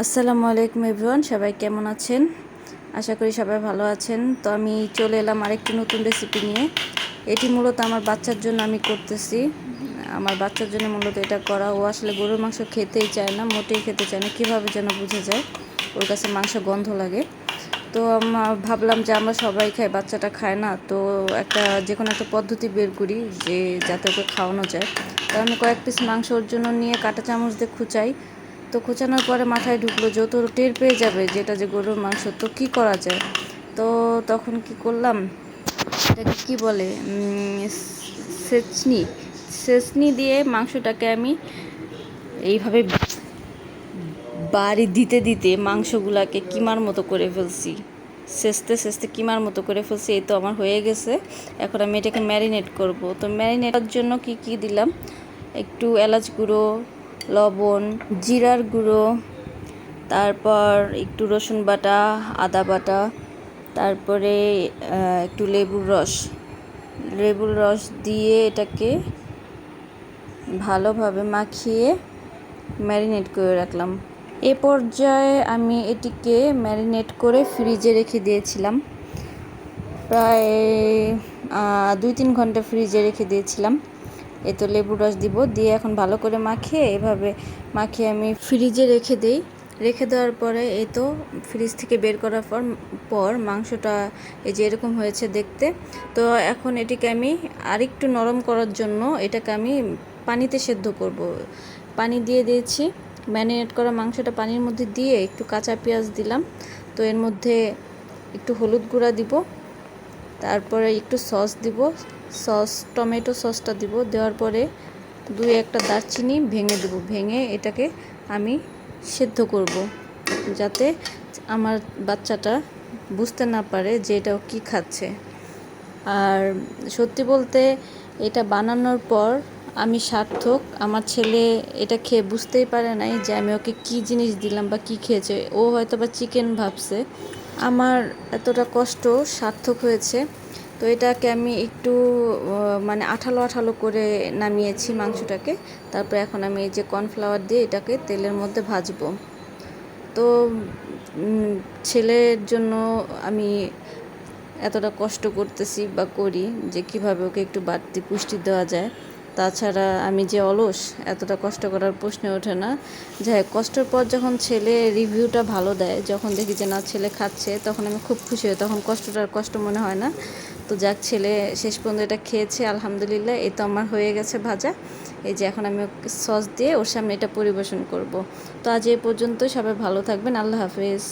আসসালামু আলাইকুম এভরিওয়ান, সবাই কেমন আছেন? আশা করি সবাই ভালো আছেন। তো আমি চলে এলাম আরেকটি নতুন রেসিপি নিয়ে। এটি মূলত আমার বাচ্চার জন্য আমি করতেছি। আমার বাচ্চার জন্য মূলত এটা করা। ও আসলে গরুর মাংস খেতেই চায় না, মোটেই খেতে চায় না। কীভাবে যেন বুঝে যায়, ওর কাছে মাংস গন্ধ লাগে। তো ভাবলাম যে আমরা সবাই খাই, বাচ্চাটা খায় না, তো যে কোনো একটা পদ্ধতি বের করি যে যাতে ওকে খাওয়ানো যায়। তো আমি কয়েক পিস মাংস ওর জন্য নিয়ে কাঁটা চামচ দিয়ে খুঁচাই। তো খোঁচানোর পরে মাথায় ঢুকলো যে ও তো টের পেয়ে যাবে যেটা যে গরুর মাংস, তো কী করা যায়। তো তখন কি করলাম, এটাকে কী বলে, সেচনি সেচনি দিয়ে মাংসটাকে আমি এইভাবে বাড়ি দিতে দিতে মাংসগুলাকে কিমার মতো করে ফেলছি, সেচতে কিমার মতো করে ফেলছি। এই তো আমার হয়ে গেছে। এখন আমি এটাকে ম্যারিনেট করব। তো ম্যারিনেটের জন্য কি কি দিলাম, একটু এলাচ গুঁড়ো, লবণ, জিরার গুঁড়ো, তারপর একটু রসুন বাটা, আদা বাটা, তারপরে একটু লেবুর রস দিয়ে এটাকে ভালোভাবে মাখিয়ে ম্যারিনেট করে রাখলাম। এ পর্যায়ে আমি এটিকে ম্যারিনেট করে ফ্রিজে রেখে দিয়েছিলাম, প্রায় 2-3 ঘন্টা ফ্রিজে রেখে দিয়েছিলাম। এই তো লেবুর রস দিয়ে এখন ভালো করে এভাবে মাখিয়ে আমি ফ্রিজে রেখে দেওয়ার পরে এই তো ফ্রিজ থেকে বের করার পর মাংসটা এই যে এরকম হয়েছে দেখতে। তো এখন এটিকে আমি আরেকটু নরম করার জন্য এটাকে আমি পানিতে সেদ্ধ করব। পানি দিয়ে দিয়েছি, ম্যারিনেট করা মাংসটা পানির মধ্যে দিয়ে একটু কাঁচা পেঁয়াজ দিলাম। তো এর মধ্যে একটু হলুদ গুঁড়া দিব, তারপরে একটু সস দিব, টমেটো সসটা দিব। দেওয়ার পরে 2-1টা দারচিনি ভেঙে এটাকে আমি সেদ্ধ করব, যাতে আমার বাচ্চাটা বুঝতে না পারে যে এটা কী খাচ্ছে। আর সত্যি বলতে এটা বানানোর পর আমি সার্থক। আমার ছেলে এটা খেয়ে বুঝতেই পারে নাই যে আমি ওকে কী জিনিস দিলাম বা কী খেয়েছে। ও হয়তো বা চিকেন ভাবছে। আমার এতটা কষ্ট সার্থক হয়েছে। তো এটাকে আমি একটু মানে আঠালো করে নামিয়েছি মাংসটাকে। তারপর এখন আমি এই যে কর্নফ্লাওয়ার দিয়ে এটাকে তেলের মধ্যে ভাজবো। তো ছেলের জন্য আমি এতটা কষ্ট করতেছি বা করি যে কিভাবে ওকে একটু বাড়তি পুষ্টি দেওয়া যায়। তাছাড়া আমি যে অলস, এতটা কষ্ট করার প্রশ্নে ওঠে না। যাই হোক, কষ্টের পর যখন ছেলে রিভিউটা ভালো দেয়, যখন দেখি যে না ছেলে খাচ্ছে, তখন আমি খুব খুশি হই। তখন কষ্টটার কষ্ট মনে হয় না। তো যাক, ছেলে শেষ পর্যন্ত এটা খেয়েছে, আলহামদুলিল্লাহ। এই তো আমার হয়ে গেছে ভাজা। এই যে এখন আমি সস দিয়ে ওর সামনে এটা পরিবেশন করব। তো আজ এই পর্যন্ত, সবাই ভালো থাকবেন। আল্লাহ হাফেজ।